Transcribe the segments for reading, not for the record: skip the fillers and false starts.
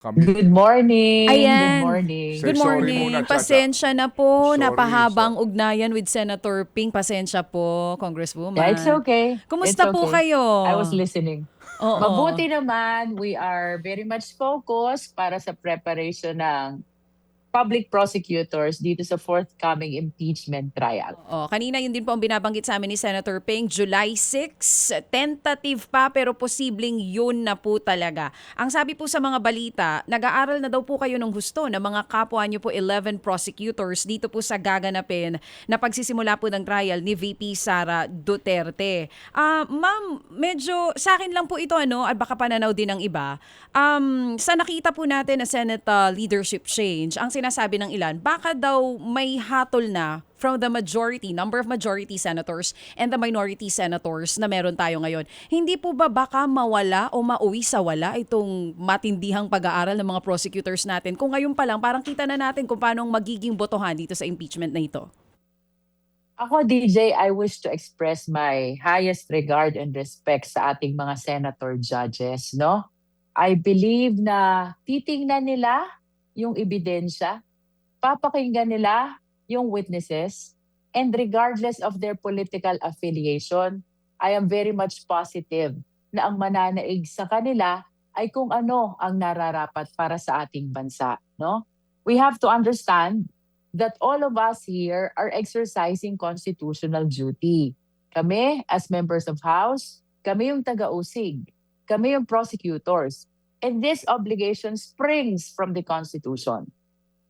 Kami, Good morning. Good Ayan. morning. Say Good sorry muna, morning. Chacha. Pasensya na po. Sorry. Napahabang ugnayan with Senator Ping. Pasensya po, Yeah, it's Congresswoman. okay. It's Kumusta po okay. kayo? I was listening. Oo. Mabuti naman, we are very much focused para sa preparation ng public prosecutors dito sa forthcoming impeachment trial. Oo. Kanina yun din po ang binabanggit sa amin ni Senator Ping. July 6, tentative pa pero posibleng yun na po talaga. Ang sabi po sa mga balita, nag-aaral na daw po kayo ng husto ng mga kapwa nyo po 11 prosecutors dito po sa gaganapin na pagsisimula po ng trial ni VP Sara Duterte. Ma'am, medyo sa akin lang po ito at baka pananaw din ng iba. Sa nakita po natin na Senate leadership change, ang sinasabi ng ilan, baka daw may hatol na from the number of majority senators and the minority senators na meron tayo ngayon. Hindi po ba baka mawala o mauwi sa wala itong matindihang pag-aaral ng mga prosecutors natin? Kung ngayon pa lang, parang kita na natin kung paano magiging botohan dito sa impeachment na ito. Ako, DJ, I wish to express my highest regard and respect sa ating mga senator judges, no? I believe na titingnan nila yung ebidensya, papakinggan nila yung witnesses, and regardless of their political affiliation, I am very much positive na ang mananaig sa kanila ay kung ano ang nararapat para sa ating bansa, no? We have to understand that all of us here are exercising constitutional duty. Kami as members of House, kami yung taga-usig, kami yung prosecutors. And this obligation springs from the Constitution.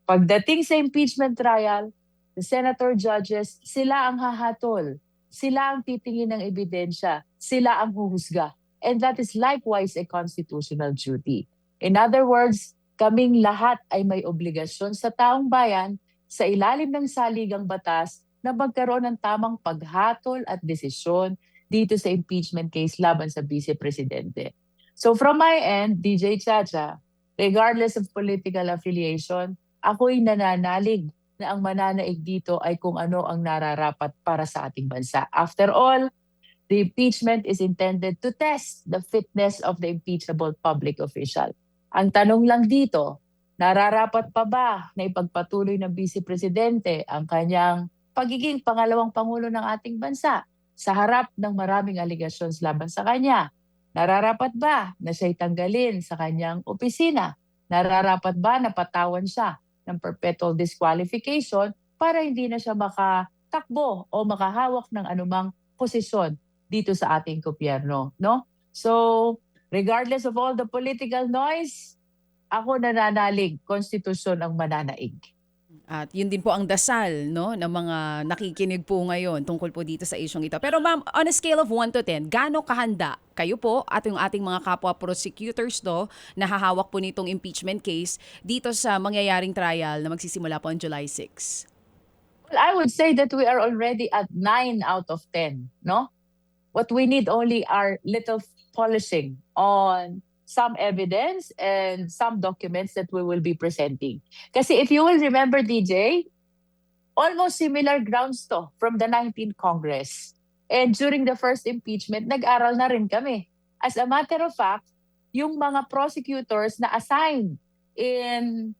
Pagdating sa impeachment trial, the senator judges, sila ang hahatol, sila ang titingin ng ebidensya, sila ang huhusga. And that is likewise a constitutional duty. In other words, kaming lahat ay may obligasyon sa taong bayan sa ilalim ng saligang batas na magkaroon ng tamang paghatol at desisyon dito sa impeachment case laban sa Vice Presidente. So from my end, DJ Chacha, regardless of political affiliation, ako'y nananalig na ang mananaig dito ay kung ano ang nararapat para sa ating bansa. After all, the impeachment is intended to test the fitness of the impeachable public official. Ang tanong lang dito, nararapat pa ba na ipagpatuloy ng Vice Presidente ang kanyang pagiging pangalawang Pangulo ng ating bansa sa harap ng maraming allegations laban sa kanya? Nararapat ba na siya'y tanggalin sa kanyang opisina? Nararapat ba na patawan siya ng perpetual disqualification para hindi na siya makatakbo o makahawak ng anumang posisyon dito sa ating gobyerno, no? So, regardless of all the political noise, ako nananalig, konstitusyon ang mananaig. At yun din po ang dasal ng mga nakikinig po ngayon tungkol po dito sa isyong ito. Pero ma'am, on a scale of 1 to 10, gaano kahanda kayo po at yung ating mga kapwa prosecutors na hahawak po nitong impeachment case dito sa mangyayaring trial na magsisimula po on July 6? Well, I would say that we are already at 9 out of 10, no? What we need only are little polishing on some evidence and some documents that we will be presenting. Kasi if you will remember, DJ, almost similar grounds to from the 19th Congress. And during the first impeachment, nag-aral na rin kami. As a matter of fact, yung mga prosecutors na assigned in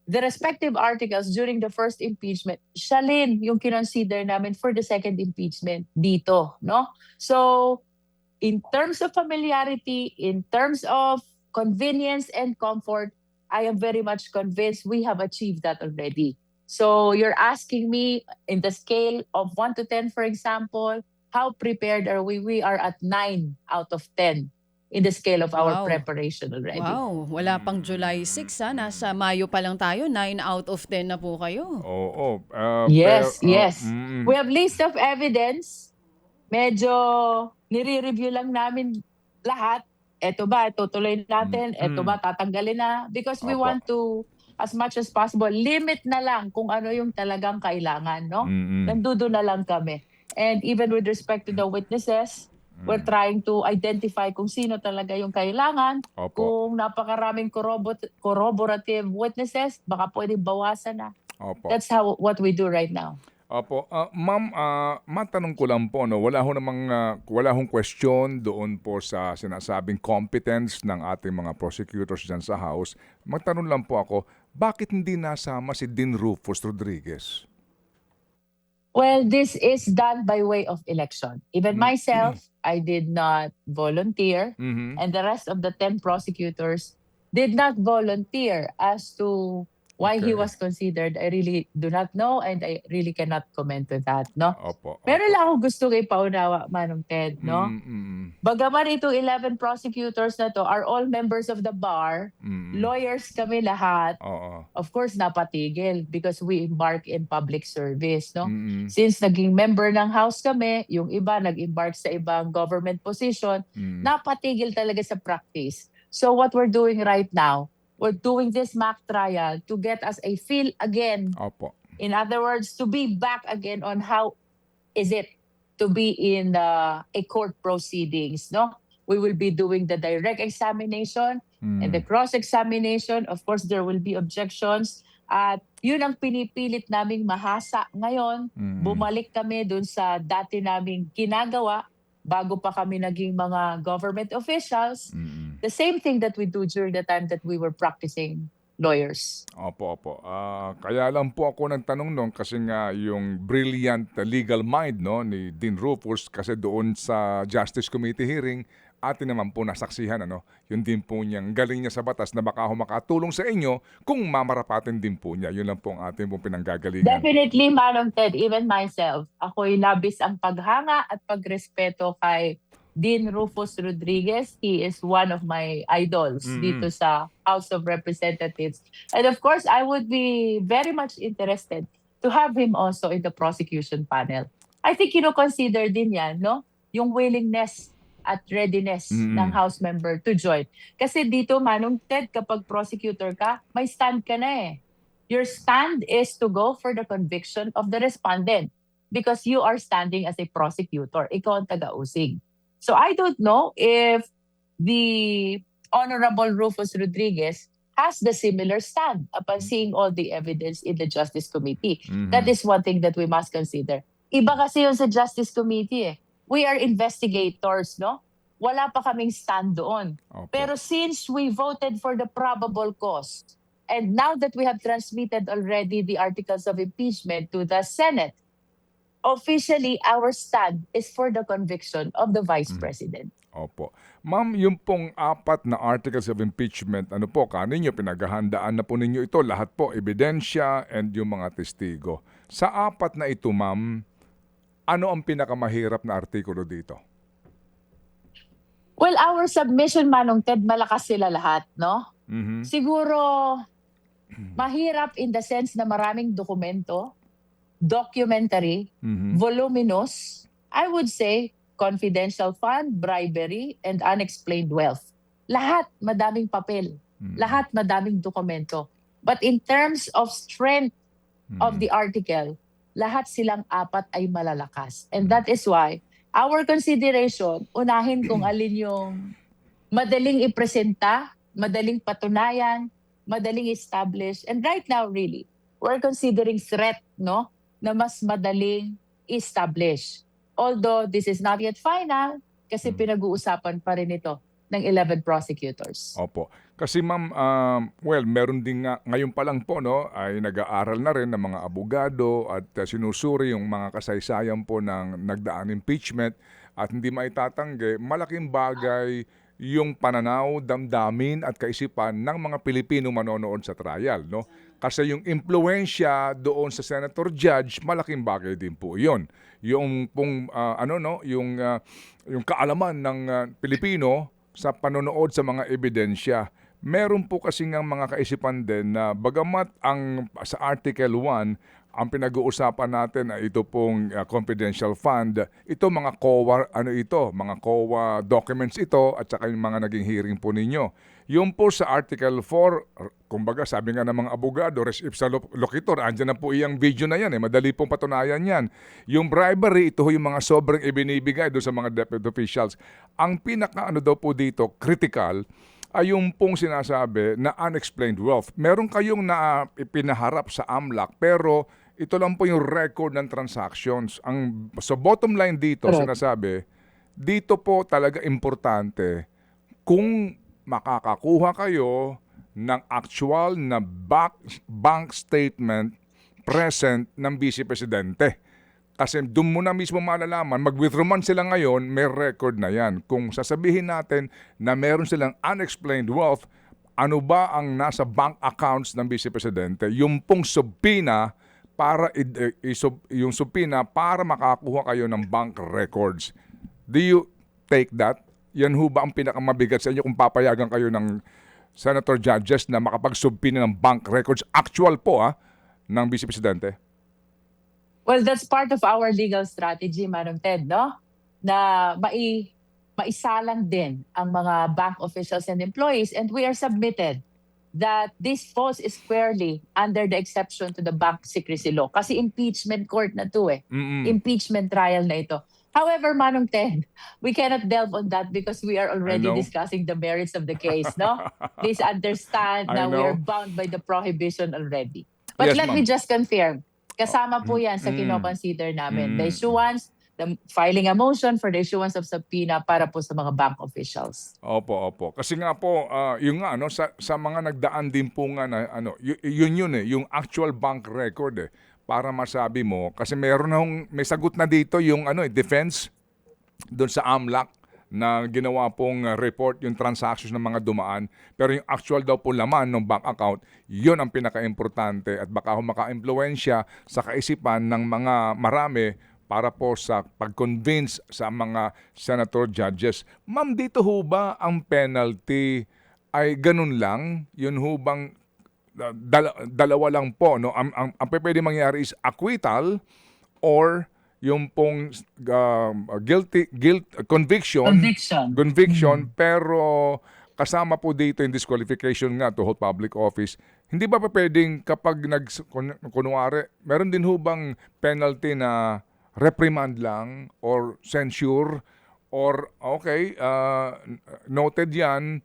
the respective articles during the first impeachment, siya rin yung kinonsider namin for the second impeachment dito, no? So, in terms of familiarity, in terms of convenience and comfort, I am very much convinced we have achieved that already. So you're asking me in the scale of 1 to 10, for example, how prepared are we? We are at 9 out of 10 in the scale of our Wow. preparation already. Wow, wala pang July 6 nasa Mayo pa lang tayo, 9 out of 10 na po kayo. Oo. Yes, pero, yes. We have list of evidence. Medyo nire-review lang namin lahat. Eto ba, tutuloy natin? Eto ba, tatanggalin na? Because we Opo. want to, as much as possible, limit na lang kung ano yung talagang kailangan, no? Nandudo na lang kami. And even with respect to the witnesses, we're trying to identify kung sino talaga yung kailangan. Opo. Kung napakaraming corroborative witnesses, baka pwede bawasan na. Opo. That's what we do right now. Opo, ma'am, matanong ko lang po, no, wala hong question doon po sa sinasabing competence ng ating mga prosecutors dyan sa House. Magtanong lang po ako, bakit hindi nasama si Dean Rufus Rodriguez? Well, this is done by way of election. Even Mm. myself, I did not volunteer, Mhm. and the rest of the 10 prosecutors did not volunteer as to why he Okay. was considered. I really do not know, and I really cannot comment to that, no? Opo, Meron opo. lang akong gusto kay Paunawa, Manong Ted, no? Mm. Bagaman itong 11 prosecutors na to are all members of the bar, Mm. lawyers kami lahat, Oo. of course napatigil because we embark in public service, no? Mm. Since naging member ng House kami, yung iba nag-embark sa ibang government position, Mm. napatigil talaga sa practice. So what we're doing right now, we're doing this mock trial to get us a feel again. Opo. In other words, to be back again on how is it to be in a court proceedings, no? We will be doing the direct examination and the Mm. cross-examination. Of course, there will be objections. At yun ang pinipilit naming mahasa ngayon. Mm. Bumalik kami dun sa dati naming ginagawa bago pa kami naging mga government officials. Mm. The same thing that we do during the time that we were practicing lawyers. Opo. Kaya lang po ako nagtanong noon kasi nga yung brilliant legal mind, no, ni Dean Rufus, kasi doon sa Justice Committee hearing, atin naman po nasaksihan, ano, yun din po niyang galing niya sa batas na baka makatulong sa inyo kung mamarapatin din po niya. Yun lang po ang ating pong pinanggagalingan. Definitely, Manong Ted, even myself, ako'y labis ang paghanga at pagrespeto kay Dean Rufus Rodriguez. He is one of my idols dito sa House of Representatives. And of course, I would be very much interested to have him also in the prosecution panel. I think consider din yan, no? Yung willingness at readiness ng House member to join. Kasi dito, Manong Ted, kapag prosecutor ka, may stand ka na eh. Your stand is to go for the conviction of the respondent because you are standing as a prosecutor. Ikaw ang taga-usig. So I don't know if the Honorable Rufus Rodriguez has the similar stand upon seeing all the evidence in the Justice Committee. That is one thing that we must consider. Iba kasi yun sa Justice Committee eh. We are investigators, no? Wala pa kaming stand doon. Opo. Pero since we voted for the probable cause, and now that we have transmitted already the articles of impeachment to the Senate, officially our stand is for the conviction of the Vice President. Opo. Ma'am, yung pong 4 na articles of impeachment, ano po, kaninyo, pinaghahandaan na po ninyo ito, lahat po, ebidensya and yung mga testigo. Sa 4 na ito, ma'am, ano ang pinakamahirap na artikulo dito? Well, our submission, Manong Ted, malakas sila lahat, no? Siguro, mahirap in the sense na maraming dokumento, documentary, voluminous, I would say, confidential fund, bribery, and unexplained wealth. Lahat madaming papel. Lahat madaming dokumento. But in terms of strength of the article, lahat silang 4 ay malalakas. And that is why our consideration, unahin kung alin yung madaling ipresenta, madaling patunayan, madaling establish. And right now, really, we're considering threat, no? Na mas madaling establish. Although this is not yet final, kasi pinag-uusapan pa rin ito ng 11 prosecutors. Opo. Kasi ma'am, meron din nga, ngayon pa lang po, no, ay nag-aaral na rin ng mga abogado at sinusuri yung mga kasaysayan po ng nagdaang impeachment at hindi maitatanggi, malaking bagay yung pananaw, damdamin at kaisipan ng mga Pilipino manonood sa trial, no? Kasi yung impluwensya doon sa senator judge, malaking bagay din po 'yon. Yung pong yung kaalaman ng Pilipino sa panonood sa mga ebidensya. Meron po kasi ng mga kaisipan din na bagamat sa Article 1 ang pinag-uusapan natin ay ito pong confidential fund. Ito mga COA, mga COA documents ito at saka yung mga naging hearing po ninyo. Yung po sa Article 4, kumbaga sabi nga ng mga abogado, res ipsa loquitur, andyan na po iyang video na yan, madali pong patunayan yan. Yung bribery, ito yung mga sobrang ibinibigay doon sa mga deputy officials. Ang pinaka daw po dito, critical, ay yung pong sinasabi na unexplained wealth. Meron kayong na ipinaharap sa AMLAC pero ito lang po yung record ng transactions. Sa bottom line dito, Correct. sinasabi, dito po talaga importante kung makakakuha kayo ng actual na bank statement present ng Vice Presidente. Kasi doon mo na mismo malalaman, mag-withdraw man sila ngayon, may record na yan. Kung sasabihin natin na meron silang unexplained wealth, ano ba ang nasa bank accounts ng Vice Presidente? Yung pong subpoena para yung subpoena para makakuha kayo ng bank records. Do you take that? Yan ho ba ang pinakamabigat sa inyo kung papayagan kayo ng Senator Judges na makapagsubpoena ng bank records actual po ng Vice Presidente? Well, that's part of our legal strategy, Manong Ted, no? Na maisalang din ang mga bank officials and employees, and we are submitted that this falls squarely under the exception to the bank secrecy law. Kasi impeachment court na to Impeachment trial na ito. However, Manong Ted, we cannot delve on that because we are already know. discussing the merits of the case, no? Please understand I na we are know. bound by the prohibition already. But Yes, let me ma'am. just confirm, kasama po yan sa kinoconsider namin. The issuance, filing a motion for the issuance of subpoena para po sa mga bank officials. Opo. Kasi nga po, yung nga, sa mga nagdaan din po nga na, yun yung actual bank record para masabi mo. Kasi may sagot na dito yung defense doon sa AMLAC na ginawa pong report yung transactions ng mga dumaan. Pero yung actual daw po laman ng bank account, yun ang pinaka-importante at baka maka-impluensya sa kaisipan ng mga marami para po sa pag-convince sa mga senator judges. Ma'am, dito ho ba ang penalty ay ganun lang? Yun ho bang dalawa lang po? No? Ang pwede mangyari is acquittal or yung pong conviction pero kasama po dito yung disqualification nga to hold public office. Hindi ba pa pwedeng kapag kunwari, meron din ho bang penalty na reprimand lang or censure or noted yan,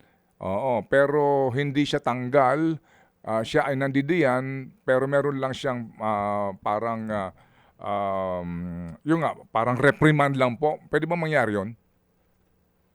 pero hindi siya tanggal, siya ay nandidiyan pero meron lang siyang parang reprimand lang po. Pwede ba mangyari yun?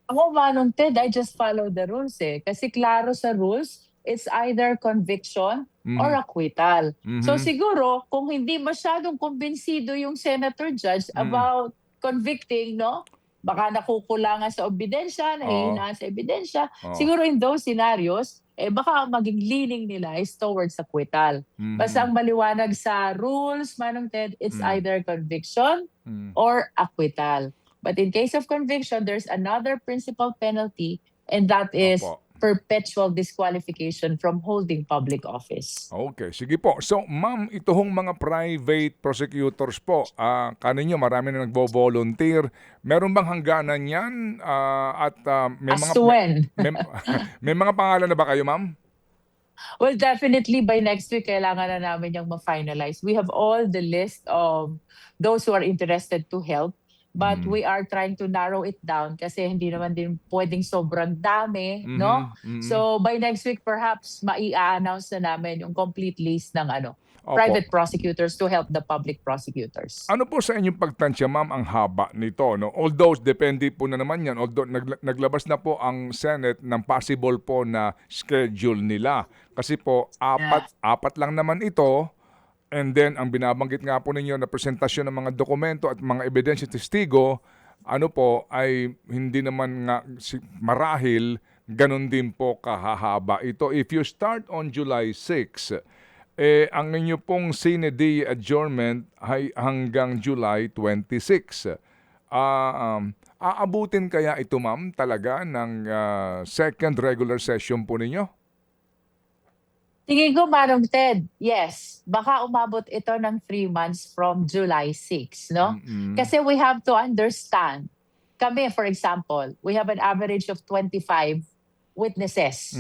Ako, Manong Ted, I just follow the rules Kasi klaro sa rules, it's either conviction or acquittal. So siguro, kung hindi masyadong kumbinsido yung senator judge about convicting, no? Baka nakukulangan sa ebidensya, nahihinaan sa ebidensya. Siguro in those scenarios, baka maging leaning nila is towards acquittal. Basta ang maliwanag sa rules, Manong Ted, it's either conviction or acquittal. But in case of conviction, there's another principal penalty, and that is perpetual disqualification from holding public office. Okay, sige po. So, ma'am, ito hong mga private prosecutors po, kaninyo marami na nagbo-volunteer. Meron bang hangganan yan? May mga pangalan na ba kayo, ma'am? Well, definitely by next week, kailangan na namin yung ma-finalize. We have all the list of those who are interested to help. But we are trying to narrow it down kasi hindi naman din pwedeng sobrang dami, no? So by next week, perhaps mai-announce na namin yung complete list ng private prosecutors to help the public prosecutors. Ano po sa inyong pagtansya, ma'am, ang haba nito? No? Although, depende po na naman yan. Although, naglabas na po ang Senate ng possible po na schedule nila. Kasi po, apat lang naman ito. And then, ang binabanggit nga po ninyo na presentasyon ng mga dokumento at mga ebidensya testigo, ay hindi naman nga marahil ganun din po kahahaba ito. If you start on July 6, ang inyo pong sine die adjournment ay hanggang July 26. Aabutin kaya ito, ma'am, talaga ng second regular session po ninyo? Tingin ko, Manong Ted, yes. Baka umabot ito ng 3 months from July 6, no? Kasi we have to understand. Kami, for example, we have an average of 25 witnesses.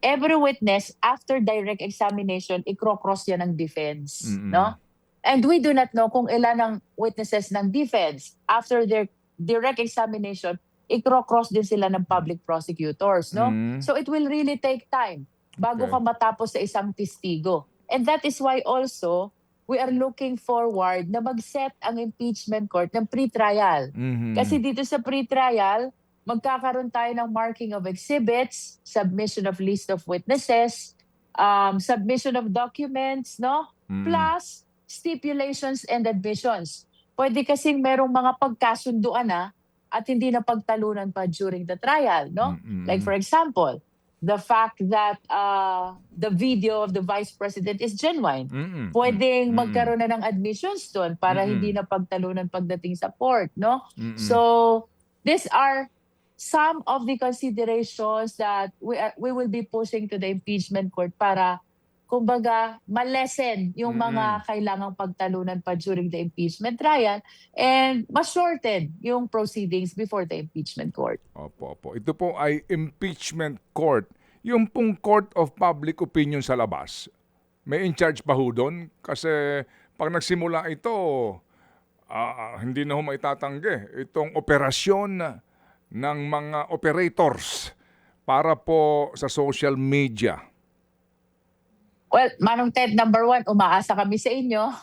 Every witness, after direct examination, ikro-cross yan ng defense, no? And we do not know kung ilan ang witnesses ng defense. After their direct examination, ikro-cross din sila ng public prosecutors, no? So it will really take time bago ka matapos sa isang testigo. And that is why also, we are looking forward na mag-set ang impeachment court ng pre-trial. Mhm. Kasi dito sa pre-trial, magkakaroon tayo ng marking of exhibits, submission of list of witnesses, submission of documents, no? Mm. Plus stipulations and admissions. Pwede kasing merong mga pagkasunduan na at hindi na pagtalunan pa during the trial, no? Like for example, the fact that the video of the Vice President is genuine. Pwedeng magkaroon na ng admissions doon para hindi na pagtalunan pagdating sa court, no? So, these are some of the considerations that we will be pushing to the impeachment court para kumbaga malesen yung mga kailangang pagtalunan pa during the impeachment trial and ma-shorten yung proceedings before the impeachment court. Opo, opo. Ito po ay impeachment court. Yung pong court of public opinion sa labas, may in charge pa ho doon? Kasi pag nagsimula ito, hindi na ho maitatanggi. Itong operasyon ng mga operators para po sa social media. Well, Manong Ted, number one, umaasa kami sa inyo.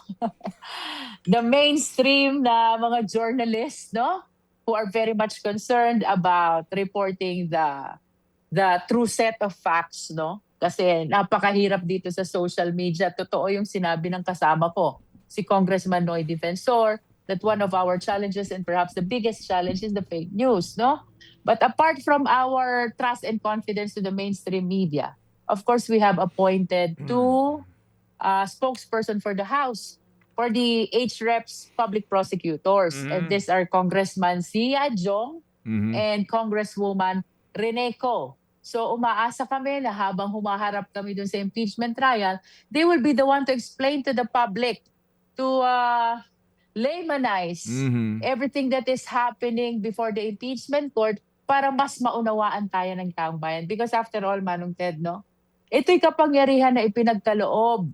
The mainstream na mga journalists, no, who are very much concerned about reporting the true set of facts, no? Kasi napakahirap dito sa social media. Totoo yung sinabi ng kasama ko, si Congressman Noy Defensor, that one of our challenges and perhaps the biggest challenge is the fake news, no? But apart from our trust and confidence to the mainstream media, of course, we have appointed two spokesperson for the House, for the HREP's public prosecutors. And these are Congressman Sia Jong and Congresswoman Rene Co. So umaasa kami na habang humaharap kami dun sa impeachment trial, they will be the one to explain to the public, to laymanize everything that is happening before the impeachment court para mas maunawaan tayo ng taong bayan. Because after all, Manong Ted, no? Ito'y kapangyarihan na ipinagkaloob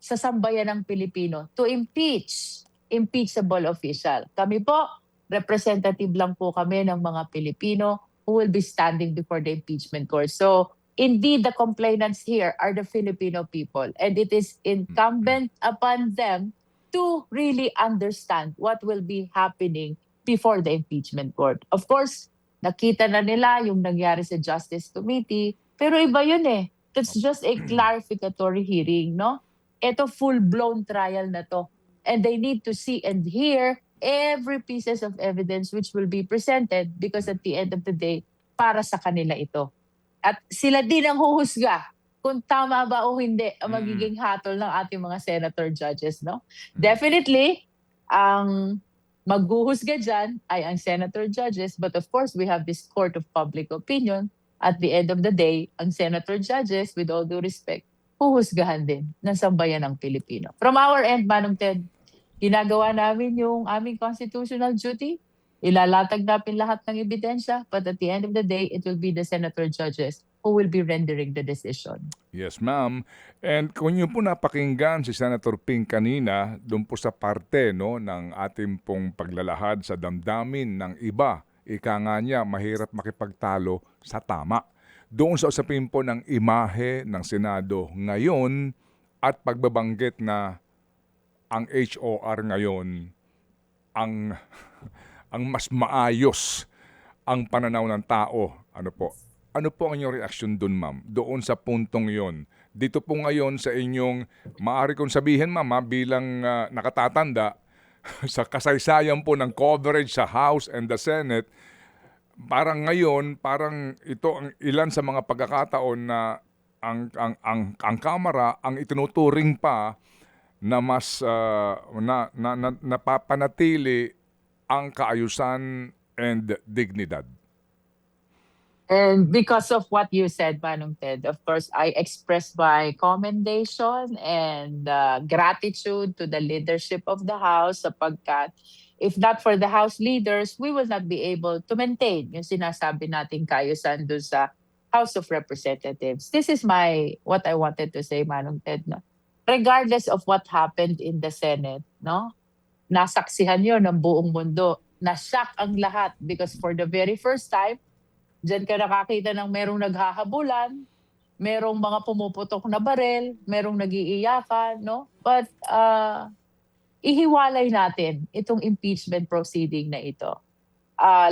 sa sambayan ng Pilipino to impeach impeachable official. Kami po, representative lang po kami ng mga Pilipino who will be standing before the impeachment court. So, indeed, the complainants here are the Filipino people. And it is incumbent upon them to really understand what will be happening before the impeachment court. Of course, nakita na nila yung nangyari sa Justice Committee, pero iba yun eh. That's just a clarificatory hearing, no? Ito full-blown trial na to. And they need to see and hear every pieces of evidence which will be presented because at the end of the day, para sa kanila ito. At sila din ang huhusga kung tama ba o hindi ang magiging hatol ng ating mga senator judges, no? Definitely, ang maghuhusga dyan ay ang senator judges, but of course, we have this court of public opinion. At the end of the day, ang senator judges, with all due respect, huhusgahan din ng sambayan ng Pilipino. From our end, Manong Ted, ginagawa namin yung aming constitutional duty. Ilalatag natin lahat ng ebidensya, but at the end of the day, it will be the senator judges who will be rendering the decision. Yes, ma'am. And kung nyo po napakinggan si Senator Ping kanina, doon po sa parte no, ng ating pong paglalahad sa damdamin ng iba, ika nga niya, mahirap makipagtalo sa tama. Doon sa usapin po ng imahe ng Senado ngayon at pagbabanggit na ang HOR ngayon ang mas maayos ang pananaw ng tao. Ano po ang inyong reaksyon doon, ma'am? Doon sa puntong yon. Dito po ngayon sa inyong, maaari kong sabihin, ma'am, bilang nakatatanda, sa kasaysayan po ng coverage sa House and the Senate, parang ngayon, parang ito ang ilan sa mga pagkakataon na ang Kamara ang itinuturing pa na mas napapanatili ang kaayusan and dignidad. And because of what you said, Manong Ted, of course, I express my commendation and gratitude to the leadership of the House sapagkat if not for the House leaders, we will not be able to maintain yung sinasabi nating kaayusan doon sa House of Representatives. This is what I wanted to say, Manong Ted. No? Regardless of what happened in the Senate, no? Nasaksihan yun ng buong mundo. Na-shock ang lahat because for the very first time, diyan ka nakakita ng merong naghahabulan, merong mga pumuputok na barel, merong nagiiyakan, no? But ihiwalay natin itong impeachment proceeding na ito.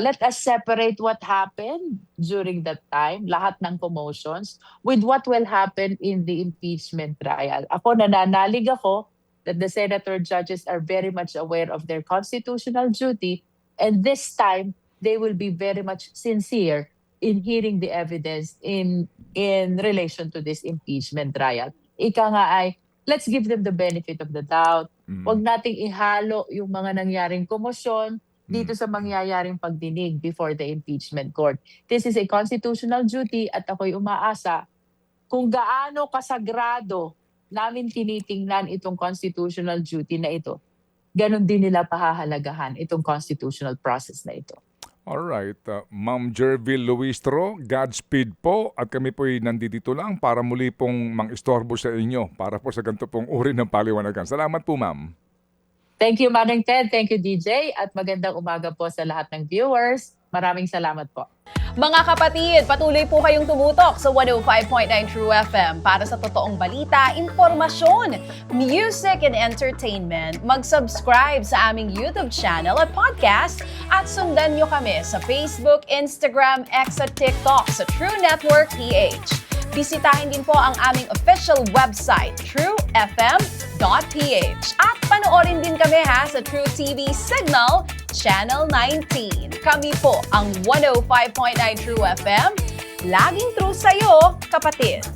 Let us separate what happened during that time, lahat ng commotions, with what will happen in the impeachment trial. Ako, nananalig ako that the senator judges are very much aware of their constitutional duty, and this time, they will be very much sincere in hearing the evidence in relation to this impeachment trial. Ika nga ay, let's give them the benefit of the doubt. Huwag nating ihalo yung mga nangyaring komosyon dito sa mangyayaring pagdinig before the impeachment court. This is a constitutional duty at ako'y umaasa kung gaano kasagrado namin tinitingnan itong constitutional duty na ito, ganun din nila pahahalagahan itong constitutional process na ito. Alright, Ma'am Jerville Luistro, Godspeed po at kami po'y nandito lang para muli pong mang-istorbo sa inyo para po sa ganito pong uri ng paliwanagan. Salamat po, ma'am. Thank you, Manong Ted. Thank you, DJ. At magandang umaga po sa lahat ng viewers. Maraming salamat po. Mga kapatid, patuloy po kayong tumutok sa 105.9 True FM para sa totoong balita, impormasyon, music and entertainment. Mag-subscribe sa aming YouTube channel at podcast at sundan nyo kami sa Facebook, Instagram, X at TikTok sa True Network PH. Bisitahin din po ang aming official website, truefm.ph. At panoorin din kami sa True TV Signal, Channel 19. Kami po ang 105.9 True FM. Laging true sa'yo, kapatid.